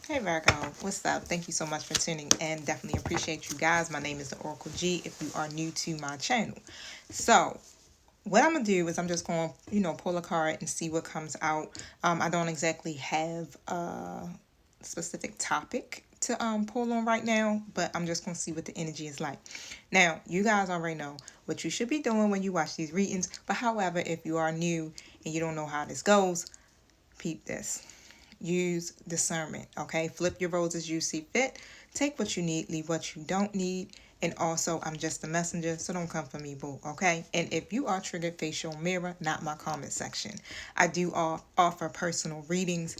Hey Virgo, what's up? Thank you so much for tuning in. Definitely appreciate you guys. My name is the Oracle G if you are new to my channel. So, what I'm going to do is I'm just going to, pull a card and see what comes out. I don't exactly have a specific topic to pull on right now, but I'm just going to see what the energy is like. Now, you guys already know what you should be doing when you watch these readings, but however, if you are new and you don't know how this goes, peep this. Use discernment, okay? Flip your roles as you see fit. Take what you need, leave what you don't need. And also, I'm just a messenger, so don't come for me, boo, okay? And if you are triggered, face your mirror, not my comment section. I do offer personal readings.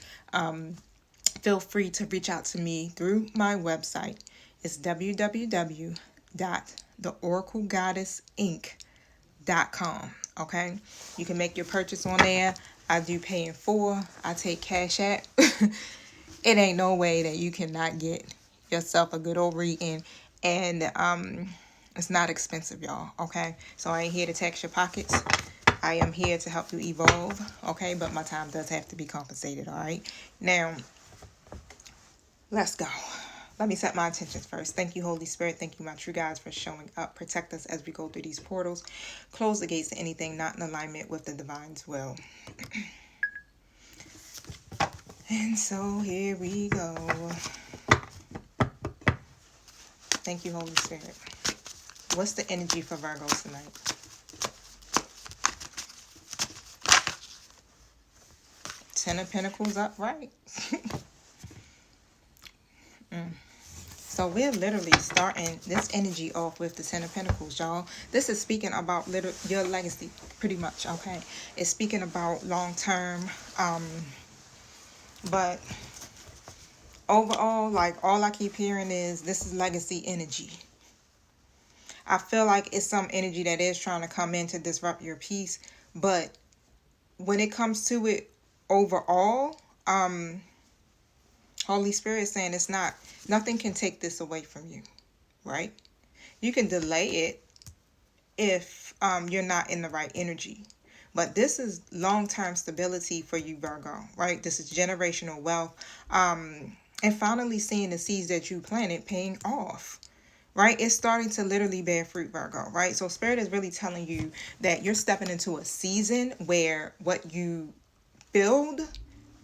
Feel free to reach out to me through my website. It's www.theoraclegoddessinc.com, okay? You can make your purchase on there. I do pay in full. I take cash app. It ain't no way that you cannot get yourself a good old reading. And it's not expensive, y'all, okay? So I ain't here to tax your pockets. I am here to help you evolve, okay? But my time does have to be compensated, all right? Now, let's go. Let me set my intentions first. Thank you, Holy Spirit. Thank you, my true guides, for showing up. Protect us as we go through these portals. Close the gates to anything not in alignment with the divine's will. And so here we go. Thank you, Holy Spirit. What's the energy for Virgos tonight? Ten of Pentacles upright. So we're literally starting this energy off with the Ten of Pentacles, y'all. This is speaking about your legacy, pretty much, okay? It's speaking about long-term, but overall, like, all I keep hearing is this is legacy energy. I feel like it's some energy that is trying to come in to disrupt your peace, but when it comes to it overall, Holy Spirit is saying it's not, nothing can take this away from you, right? You can delay it if you're not in the right energy. But this is long-term stability for you, Virgo, right? This is generational wealth. And finally seeing the seeds that you planted paying off, right? It's starting to literally bear fruit, Virgo, right? So Spirit is really telling you that you're stepping into a season where what you build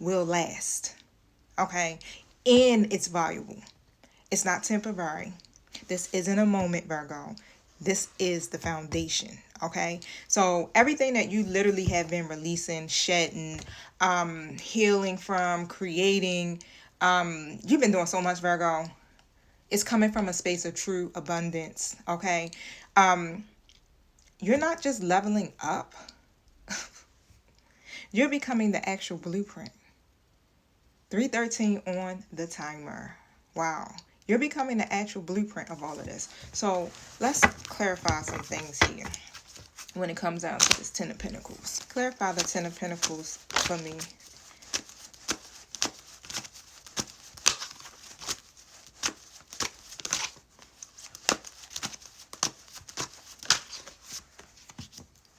will last. Okay, and it's valuable. It's not temporary. This isn't a moment, Virgo. This is the foundation, okay? So everything that you literally have been releasing, shedding, healing from, creating, you've been doing so much, Virgo. It's coming from a space of true abundance, okay? You're not just leveling up. You're becoming the actual blueprint. 313 on the timer. Wow. You're becoming the actual blueprint of all of this. So let's clarify some things here when it comes down to this Ten of Pentacles. Clarify the Ten of Pentacles for me.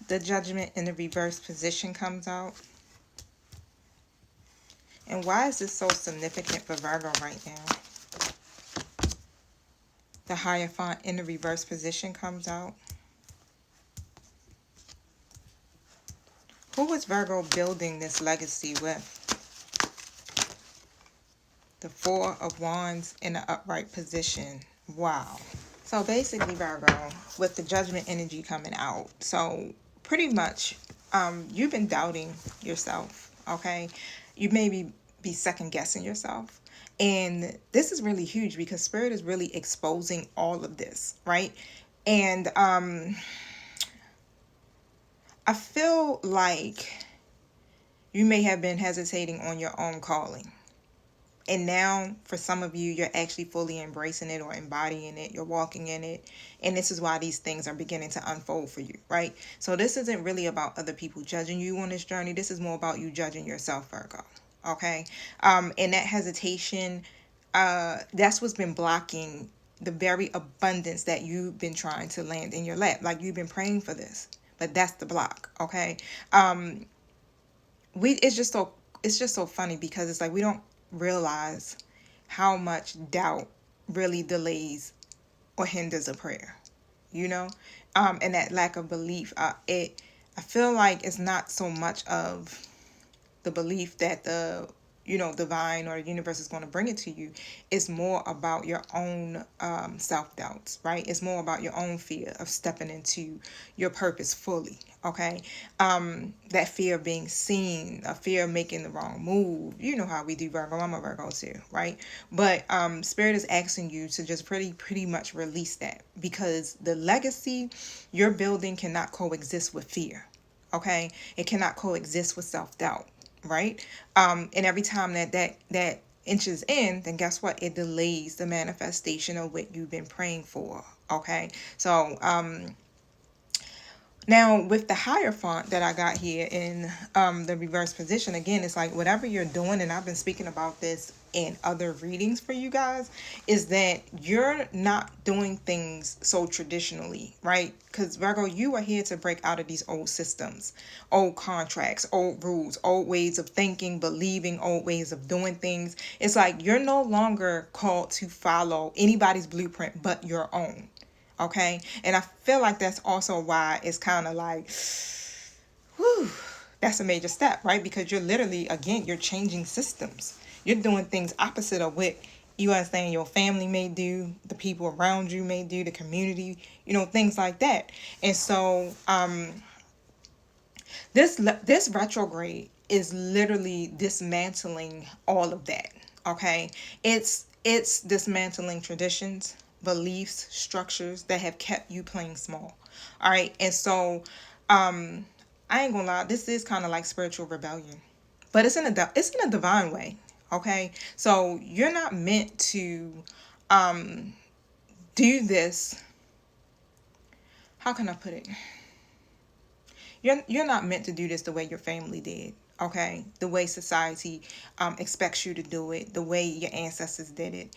The Judgment in the reverse position comes out. And why is this so significant for Virgo right now? The Hierophant in the reverse position comes out. Who was Virgo building this legacy with? The Four of Wands in the upright position. Wow. So basically, Virgo, with the Judgment energy coming out, so pretty much you've been doubting yourself, okay? You maybe be second guessing yourself. And this is really huge because Spirit is really exposing all of this, right? And I feel like you may have been hesitating on your own calling. And now, for some of you, you're actually fully embracing it or embodying it. You're walking in it. And this is why these things are beginning to unfold for you, right? So this isn't really about other people judging you on this journey. This is more about you judging yourself, Virgo, okay? And that hesitation, that's what's been blocking the very abundance that you've been trying to land in your lap. Like, you've been praying for this, but that's the block, okay? It's just so funny because it's like we don't realize how much doubt really delays or hinders a prayer, you know? And that lack of belief, I feel like it's not so much of the belief that the divine or the universe is going to bring it to you. Is more about your own self-doubts, right? It's more about your own fear of stepping into your purpose fully. Okay. That fear of being seen, a fear of making the wrong move. You know how we do, Virgo. I'm a Virgo too, right? But Spirit is asking you to just pretty much release that, because the legacy you're building cannot coexist with fear. Okay. It cannot coexist with self-doubt, right? And every time that inches in, then guess what? It delays the manifestation of what you've been praying for. Okay. So now with the Hierophant that I got here in the reverse position, again, it's like whatever you're doing, and I've been speaking about this in other readings for you guys, is that you're not doing things so traditionally, right? Because Virgo, you are here to break out of these old systems, old contracts, old rules, old ways of thinking, believing, old ways of doing things. It's like you're no longer called to follow anybody's blueprint but your own. Okay. And I feel like that's also why it's kind of like, whew, that's a major step, right? Because you're literally, again, you're changing systems. You're doing things opposite of what you understand your family may do, the people around you may do, the community, things like that. And so this retrograde is literally dismantling all of that. Okay. It's dismantling traditions, beliefs, structures that have kept you playing small. All right. And so I ain't gonna lie, this is kind of like spiritual rebellion, but it's in a divine way. Okay. So you're not meant to do this. How can I put it? You're not meant to do this the way your family did. Okay. The way society expects you to do it, the way your ancestors did it.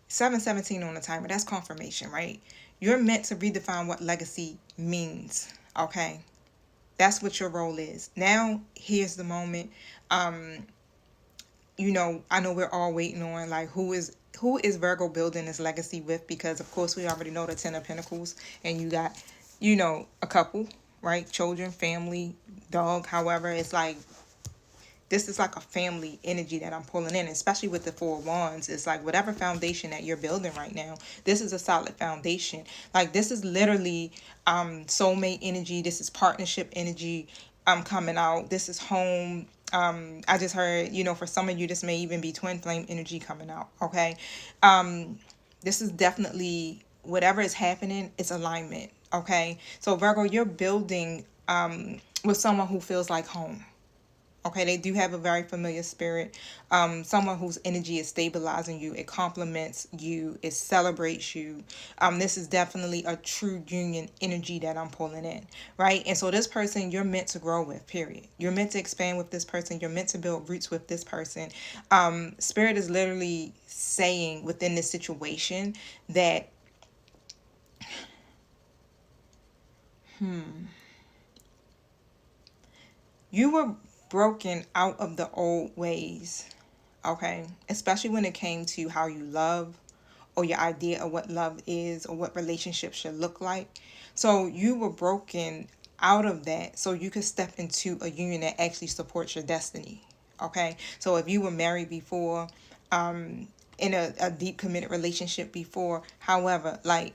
717 on the timer, that's confirmation, right? You're meant to redefine what legacy means. Okay. That's what your role is. Now, here's the moment. I know we're all waiting on, like, who is Virgo building this legacy with, because of course we already know the Ten of Pentacles, and you got, a couple, right? Children, family, dog, however. It's like, this is like a family energy that I'm pulling in, especially with the Four of Wands. It's like whatever foundation that you're building right now, this is a solid foundation. Like, this is literally soulmate energy. This is partnership energy coming out. This is home. I just heard, for some of you, this may even be twin flame energy coming out. Okay. This is definitely, whatever is happening, it's alignment. Okay. So Virgo, you're building with someone who feels like home. Okay, they do have a very familiar spirit. Someone whose energy is stabilizing you. It complements you. It celebrates you. This is definitely a true union energy that I'm pulling in, right? And so this person you're meant to grow with, period. You're meant to expand with this person. You're meant to build roots with this person. Spirit is literally saying within this situation that you were broken out of the old ways, okay? Especially when it came to how you love, or your idea of what love is, or what relationships should look like. So you were broken out of that so you could step into a union that actually supports your destiny, okay? So if you were married before, in a deep committed relationship before, however, like,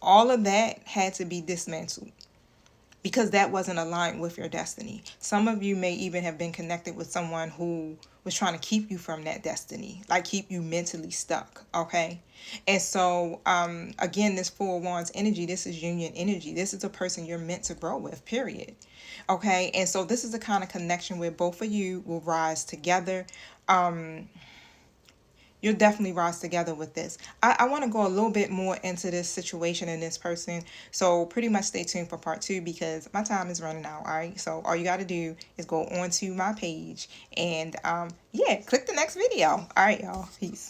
all of that had to be dismantled, because that wasn't aligned with your destiny. Some of you may even have been connected with someone who was trying to keep you from that destiny, like keep you mentally stuck, okay? And so, again, this Four of Wands energy, this is union energy. This is a person you're meant to grow with, period. Okay? And so this is the kind of connection where both of you will rise together. You'll definitely rise together with this. I want to go a little bit more into this situation and this person. So pretty much stay tuned for part 2, because my time is running out. All right. So all you got to do is go onto my page and, yeah, click the next video. All right, y'all. Peace.